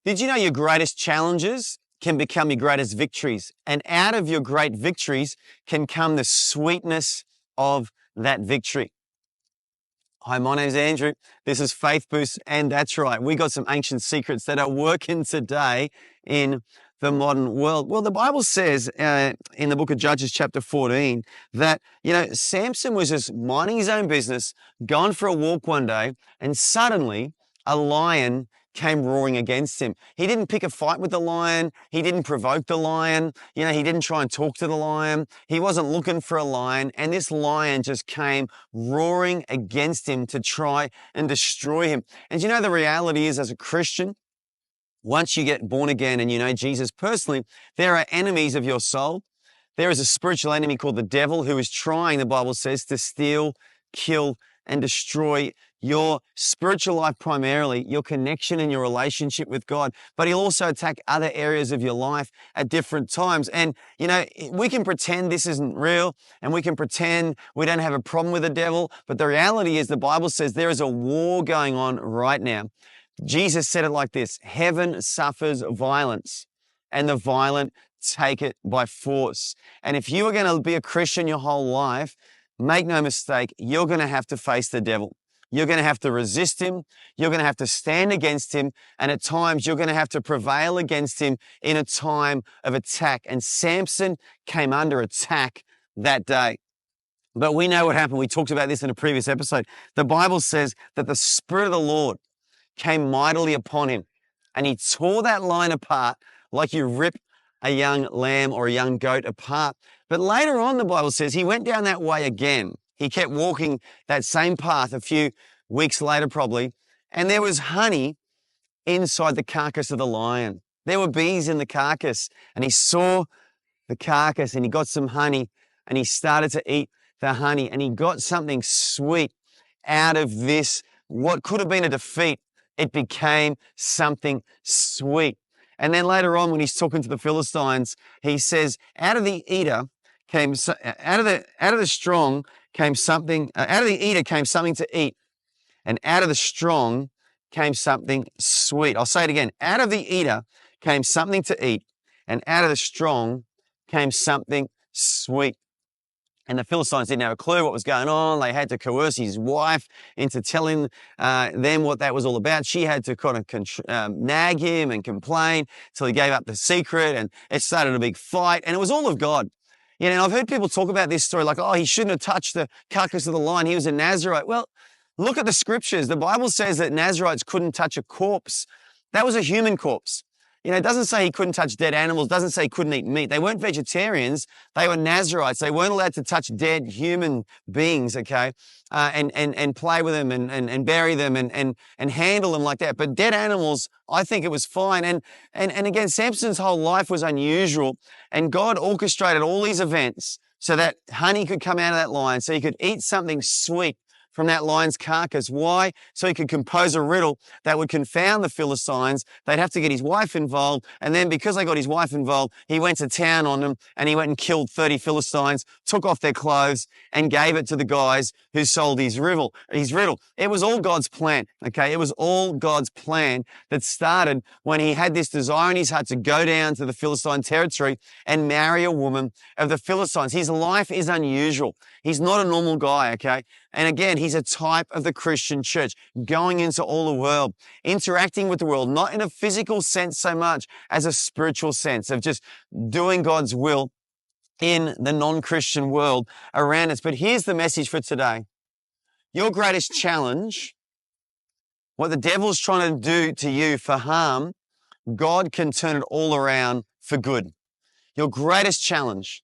Did you know your greatest challenges can become your greatest victories? And out of your great victories can come the sweetness of that victory. Hi, my name's Andrew. This is Faith Boost, and that's right. We got some ancient secrets that are working today in the modern world. Well, the Bible says in the book of Judges chapter 14 that, Samson was just minding his own business, going for a walk one day, and suddenly a lion came roaring against him. He didn't pick a fight with the lion. He didn't provoke the lion. He didn't try and talk to the lion. He wasn't looking for a lion. And this lion just came roaring against him to try and destroy him. And the reality is, as a Christian, once you get born again and you know Jesus personally, there are enemies of your soul. There is a spiritual enemy called the devil who is trying, the Bible says, to steal, kill, and destroy your spiritual life, primarily your connection and your relationship with God. But he'll also attack other areas of your life at different times. And, we can pretend this isn't real and we can pretend we don't have a problem with the devil. But the reality is, the Bible says there is a war going on right now. Jesus said it like this: heaven suffers violence and the violent take it by force. And if you are going to be a Christian your whole life, make no mistake, you're going to have to face the devil. You're going to have to resist him. You're going to have to stand against him. And at times, you're going to have to prevail against him in a time of attack. And Samson came under attack that day. But we know what happened. We talked about this in a previous episode. The Bible says that the Spirit of the Lord came mightily upon him, and he tore that lion apart like you rip a young lamb or a young goat apart. But later on, the Bible says he went down that way again. He kept walking that same path a few weeks later, probably, and there was honey inside the carcass of the lion. There were bees in the carcass, and he saw the carcass and he got some honey and he started to eat the honey, and he got something sweet out of this. What could have been a defeat, it became something sweet. And then later on, when he's talking to the Philistines, he says, out of the eater came something to eat, and out of the strong came something sweet. I'll say it again. Out of the eater came something to eat, and out of the strong came something sweet. And the Philistines didn't have a clue what was going on. They had to coerce his wife into telling them what that was all about. She had to kind of nag him and complain till he gave up the secret, and it started a big fight. And it was all of God. And I've heard people talk about this story like, oh, he shouldn't have touched the carcass of the lion. He was a Nazarite. Well, look at the scriptures. The Bible says that Nazarites couldn't touch a corpse. That was a human corpse. It doesn't say he couldn't touch dead animals. It doesn't say he couldn't eat meat. They weren't vegetarians. They were Nazarites. They weren't allowed to touch dead human beings, okay, and play with them and bury them and handle them like that. But dead animals, I think it was fine. And again, Samson's whole life was unusual, and God orchestrated all these events so that honey could come out of that lion, so he could eat something sweet from that lion's carcass. Why? So he could compose a riddle that would confound the Philistines. They'd have to get his wife involved. And then because they got his wife involved, he went to town on them, and he went and killed 30 Philistines, took off their clothes and gave it to the guys who sold his riddle. It was all God's plan, okay? It was all God's plan that started when he had this desire in his heart to go down to the Philistine territory and marry a woman of the Philistines. His life is unusual. He's not a normal guy, okay? And again, he's a type of the Christian church, going into all the world, interacting with the world, not in a physical sense so much as a spiritual sense of just doing God's will in the non-Christian world around us. But here's the message for today. Your greatest challenge, what the devil's trying to do to you for harm, God can turn it all around for good. Your greatest challenge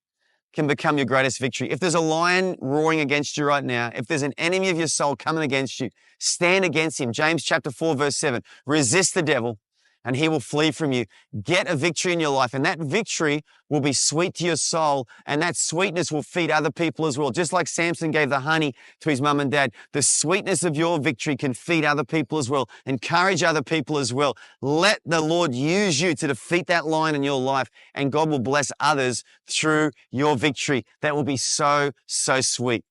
can become your greatest victory. If there's a lion roaring against you right now, if there's an enemy of your soul coming against you, stand against him. James chapter 4, verse 7, resist the devil and he will flee from you. Get a victory in your life, and that victory will be sweet to your soul, and that sweetness will feed other people as well. Just like Samson gave the honey to his mum and dad, the sweetness of your victory can feed other people as well, encourage other people as well. Let the Lord use you to defeat that lion in your life, and God will bless others through your victory. That will be so, so sweet.